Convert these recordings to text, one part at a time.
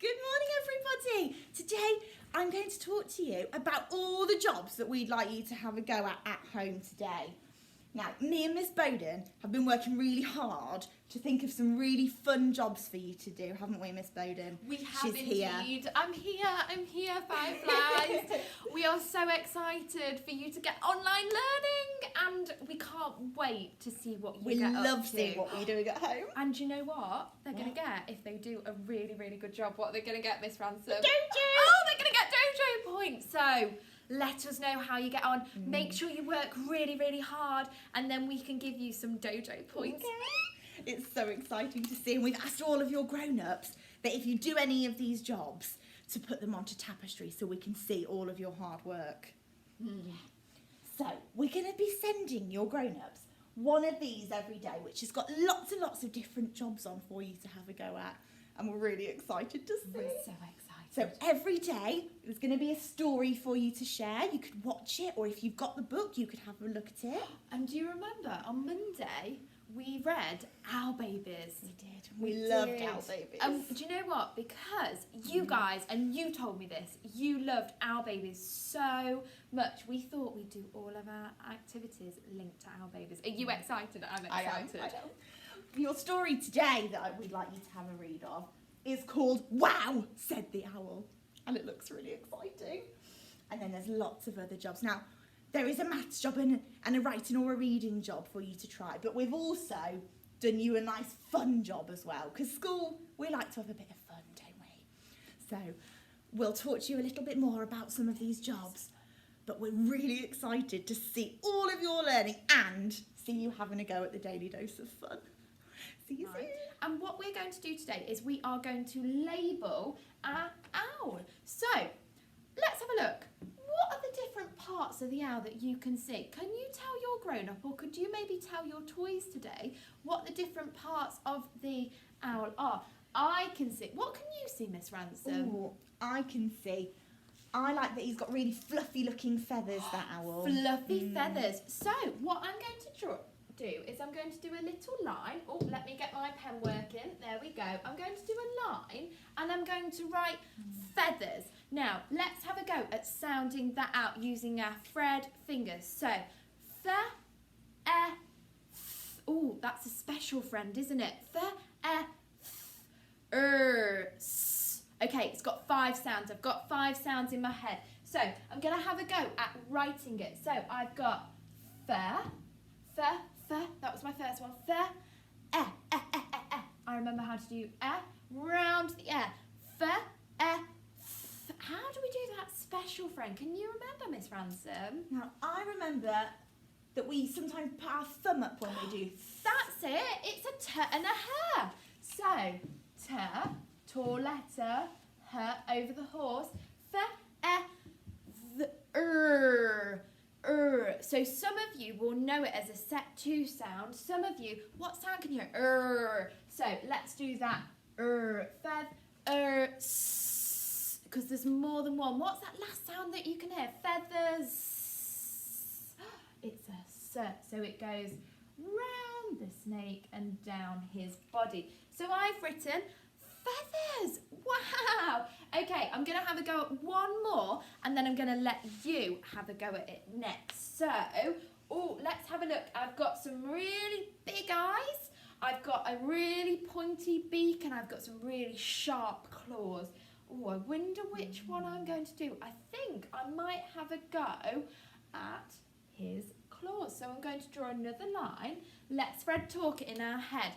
Good morning, everybody. Today I'm going to talk to you about all the jobs that we'd like you to have a go at home today. Now, me and Miss Bowden have been working really hard to think of some really fun jobs for you to do, haven't we, Miss Bowden? We have She's indeed. here. I'm here, Fireflies. We are so excited for you to get online learning and we can't wait to see what you We get up love to. seeing what we're doing at home. And you know what they're going to What? get if they do a really, really good job? What they're going to get, Miss Ransom? Dojo! Oh, they're going to get dojo points. So let us know how you get on. Make sure you work really, really hard and then we can give you some dojo points. Okay. It's so exciting to see, and we've asked all of your grown-ups that if you do any of these jobs to put them onto Tapestry so we can see all of your hard work. So we're going to be sending your grown-ups one of these every day, which has got lots and lots of different jobs on for you to have a go at, and we're really excited to see. We're so excited. So every day there's going to be a story for you to share. You could watch it, or if you've got the book, you could have a look at it. And do you remember on Monday we read Owl Babies? We did. We loved did. Owl Babies. Do you know what? Because you guys, and you told me this, you loved Owl Babies so much. We thought we'd do all of our activities linked to Owl Babies. Are you excited? I'm excited. I am. Your story today that we'd like you to have a read of is called Wow, Said the Owl. And it looks really exciting. And then there's lots of other jobs. Now, there is a maths job and a writing or a reading job for you to try. But we've also done you a nice fun job as well. Because school, we like to have a bit of fun, don't we? So we'll talk to you a little bit more about some of these jobs. But we're really excited to see all of your learning and see you having a go at the Daily Dose of Fun. See you soon. And what we're going to do today is we are going to label our owl. So let's have a look. What are the different parts of the owl that you can see? Can you tell your grown-up, or could you maybe tell your toys today what the different parts of the owl are? I can see. What can you see, Miss Ransom? Ooh, I can see. I like that he's got really fluffy looking feathers, that owl. Fluffy feathers. So what I'm going to do is I'm going to do a little line. Oh, let me get my pen working. There we go. I'm going to do a line and I'm going to write feathers. Now, let's have a go at sounding that out using our Fred fingers. So, oh, that's a special friend, isn't it? S. Okay, it's got 5 sounds. I've got 5 sounds in my head. So, I'm going to have a go at writing it. So, I've got that was my first one. I remember how to do round the How do we do that special friend? Can you remember, Miss Ransom? Now, I remember that we sometimes put our thumb up when we do. That's it. It's a t and a h. So, tall letter, h over the horse, So some of you will know it as a set 2 sound. Some of you, what sound can you hear? So let's do that. Because there's more than one. What's that last sound that you can hear? Feathers. It's a s. So it goes round the snake and down his body. So I've written feathers. Wow. Okay, I'm going to have a go at one more and then I'm going to let you have a go at it next. So, let's have a look. I've got some really big eyes. I've got a really pointy beak and I've got some really sharp claws. I wonder which one I'm going to do. I think I might have a go at his claws. So I'm going to draw another line. Let's Fred talk it in our head.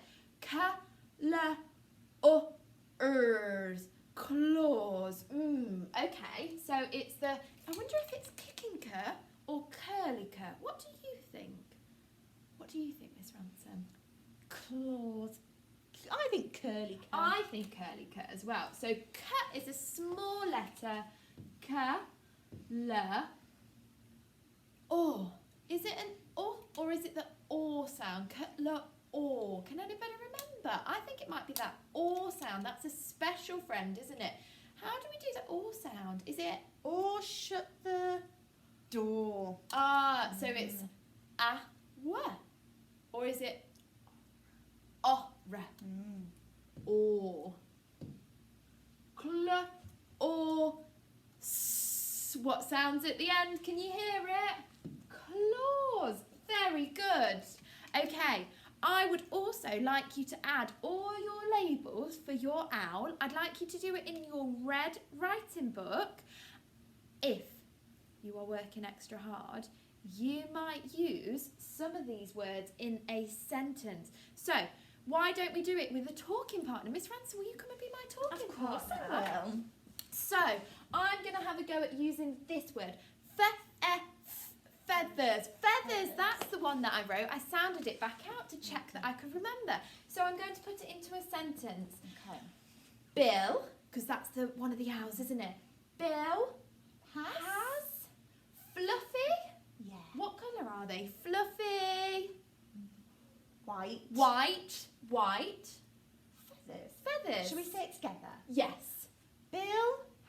Claws. Okay, so it's the, I wonder if it's kicking cur or curly cur. What do you think? What do you think, Miss Ransom? Claws. I think curly cur. I think curly cur as well. So cur is a small letter. Cur, l, or. Is it an or is it the or sound? Cur, l, or. Can anybody remember? I think it might be that or sound. That's a special friend, isn't it? How do we do the or sound? Is it or shut the door? So it's a, w, or is it or? Or. what sounds at the end? Can you hear it? Claws. Very good. Okay, I would also like you to add all your labels for your owl. I'd like you to do it in your red writing book. If you are working extra hard, you might use some of these words in a sentence. So, why don't we do it with a talking partner? Miss Ransom, will you come and be my talking partner? Of course I will. So, I'm going to have a go at using this word. Feathers. Feathers, that's the one that I wrote. I sounded it back out to check that I could remember. So I'm going to put it into a sentence. Okay. Bill, because that's one of the owls, isn't it? Bill has Fluffy. Yeah. What colour are they? Fluffy. White. White. Feathers. Shall we say it together? Yes. Bill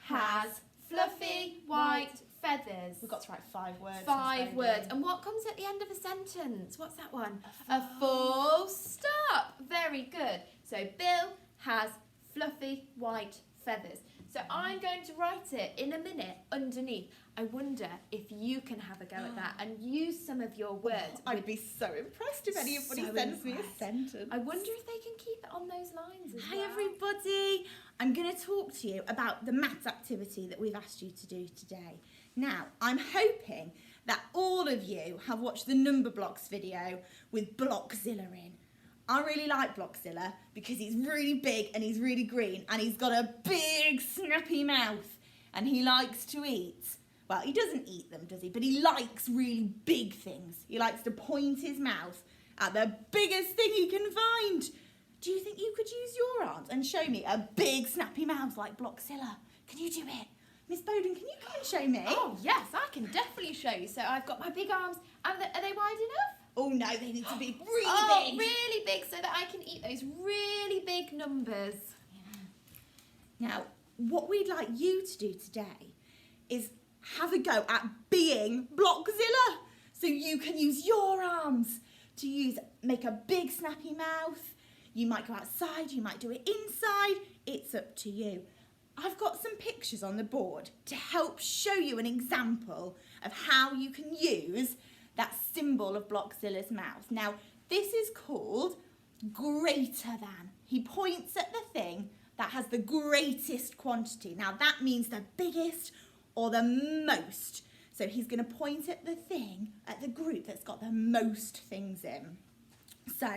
Has fluffy white feathers. We've got to write 5 words. 5 words. And what comes at the end of a sentence? What's that one? A full stop. Very good. So Bill has fluffy white feathers. So I'm going to write it in a minute underneath. I wonder if you can have a go at that and use some of your words. I'd be so impressed if anybody sends me a sentence. I wonder if they can keep it on those lines as Hi well. everybody, I'm going to talk to you about the maths activity that we've asked you to do today. Now, I'm hoping that all of you have watched the Number Blocks video with Blockzilla in. I really like Blockzilla because he's really big and he's really green and he's got a big snappy mouth and he likes to eat. Well, he doesn't eat them, does he? But he likes really big things. He likes to point his mouth at the biggest thing he can find. Do you think you could use your arms and show me a big snappy mouth like Blockzilla? Can you do it? Miss Bowden, can you come and show me? Oh, yes, I can definitely show you. So I've got my big arms. Are they wide enough? Oh no, they need to be really big. Really big so that I can eat those really big numbers. Yeah. Now, what we'd like you to do today is have a go at being Blockzilla. So you can use your arms to make a big snappy mouth. You might go outside, you might do it inside. It's up to you. I've got some pictures on the board to help show you an example of how you can use that symbol of Blockzilla's mouth. Now, this is called greater than. He points at the thing that has the greatest quantity. Now, that means the biggest or the most. So he's going to point at the thing, at the group that's got the most things in. So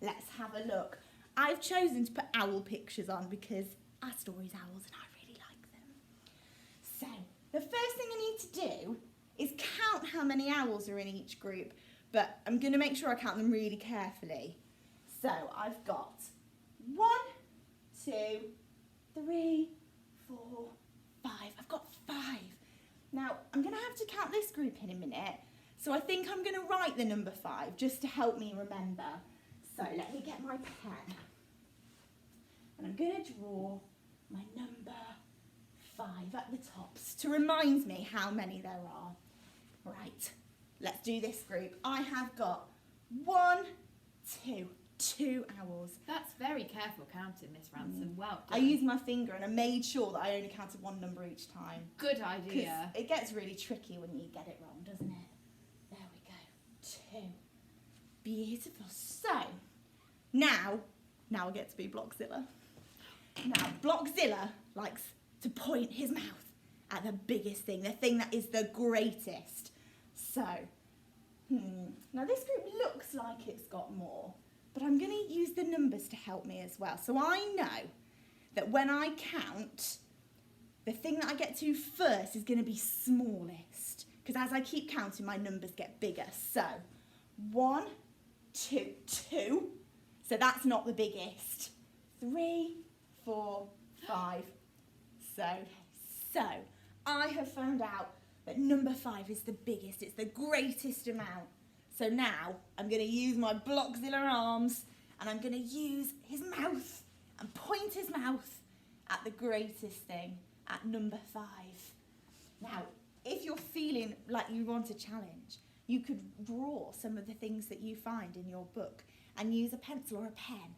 let's have a look. I've chosen to put owl pictures on because our story's owls and I really like them. So the first thing I need to do is count how many owls are in each group, but I'm going to make sure I count them really carefully. So I've got 1, 2, 3, 4, 5. I've got 5. Now, I'm going to have to count this group in a minute, so I think I'm going to write the number 5 just to help me remember. So let me get my pen. And I'm going to draw my number 5 at the tops to remind me how many there are. Right, let's do this group. I have got 1, 2 owls. That's very careful counting, Miss Ransom. Well I done. used my finger and I made sure that I only counted 1 number each time. Good 'Cause idea. it gets really tricky when you get it wrong, doesn't it? There we go. 2. Beautiful. So, now I get to be Blockzilla. Now, Blockzilla likes to point his mouth at the biggest thing, the thing that is the greatest. So, now this group looks like it's got more, but I'm going to use the numbers to help me as well. So I know that when I count, the thing that I get to first is going to be smallest, because as I keep counting, my numbers get bigger. So, 1, 2, 2. So that's not the biggest. 3, 4, 5. So I have found out that number 5 is the biggest. It's the greatest amount. So now I'm going to use my Blockzilla arms and I'm going to use his mouth and point his mouth at the greatest thing, at number 5. Now, if you're feeling like you want a challenge, you could draw some of the things that you find in your book and use a pencil or a pen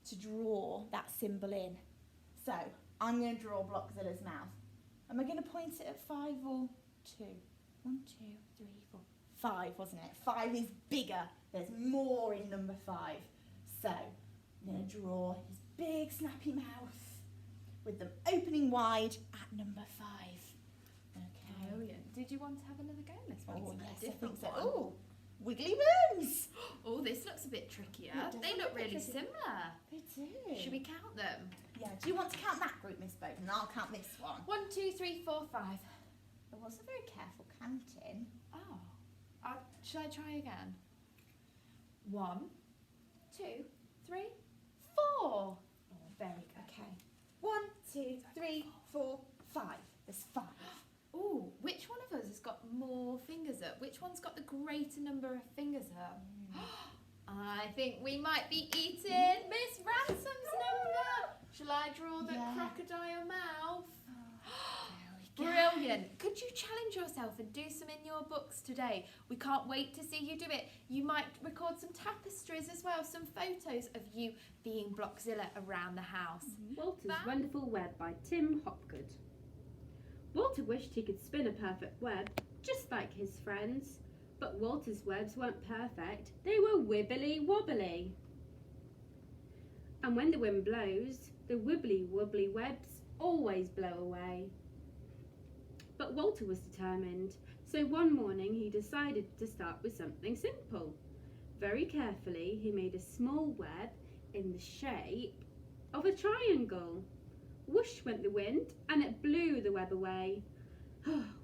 to draw that symbol in. So I'm going to draw Blockzilla's mouth. Am I going to point it at 5 or 2. 1, 2, 3, 4. 5, wasn't it? 5 is bigger. There's more in number 5. So I'm going to draw his big snappy mouth with them opening wide at number 5. Okay. Brilliant. Did you want to have another go on this one? Oh, It's a yes, I different think so. one. Oh, wiggly worms. Oh, this looks a bit trickier. It does They look look a bit really tricky. similar. They do. Should we count them? Yeah, do you want to count that group, Miss Bowden? And I'll count this one. 1, 2, 3, 4, 5. I wasn't very careful counting. Oh. Shall I try again? 1, 2, 3, 4. Oh, very good. Okay. 1, 2, 3, 4, 5. There's 5. Oh, which one of us has got more fingers up? Which one's got the greater number of fingers up? I think we might be eating Miss Ransom's number. Shall I draw the Yeah. crocodile mouth? There we go. Brilliant. Could you challenge yourself and do some in your books today? We can't wait to see you do it. You might record some tapestries as well, some photos of you being Blockzilla around the house. Walter's That- Wonderful Web by Tim Hopgood. Walter wished he could spin a perfect web, just like his friends. But Walter's webs weren't perfect, they were wibbly wobbly. And when the wind blows, the wibbly wobbly webs always blow away. But Walter was determined, so one morning he decided to start with something simple. Very carefully, he made a small web in the shape of a triangle. Whoosh went the wind, and it blew the web away.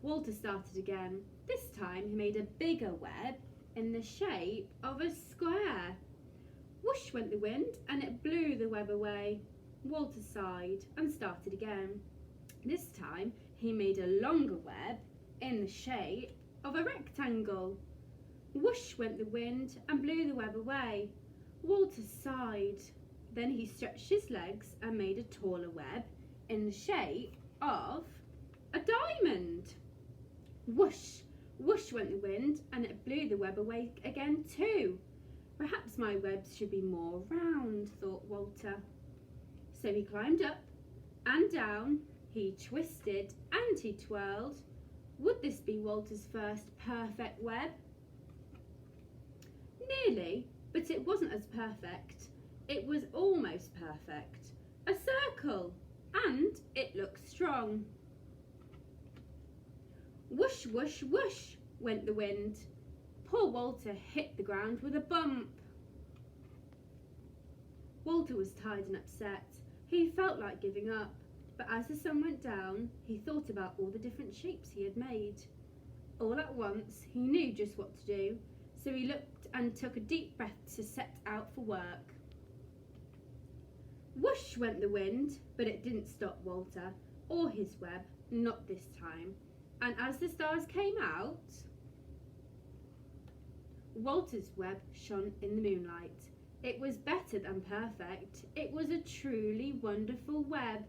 Walter started again. This time he made a bigger web in the shape of a square. Whoosh went the wind, and it blew the web away. Walter sighed and started again. This time he made a longer web in the shape of a rectangle. Whoosh went the wind and blew the web away. Walter sighed. Then he stretched his legs and made a taller web in the shape of a diamond. Whoosh, whoosh went the wind, and it blew the web away again too. Perhaps my webs should be more round, thought Walter. So he climbed up and down, he twisted and he twirled. Would this be Walter's first perfect web? Nearly, but it wasn't as perfect. It was almost perfect. A circle, and it looked strong. Whoosh, whoosh, whoosh went the wind. Poor Walter hit the ground with a bump. Walter was tired and upset. He felt like giving up, but as the sun went down, he thought about all the different shapes he had made. All at once, he knew just what to do, so he looked and took a deep breath to set out for work. Whoosh went the wind, but it didn't stop Walter or his web, not this time. And as the stars came out, Walter's web shone in the moonlight. It was better than perfect. It was a truly wonderful web.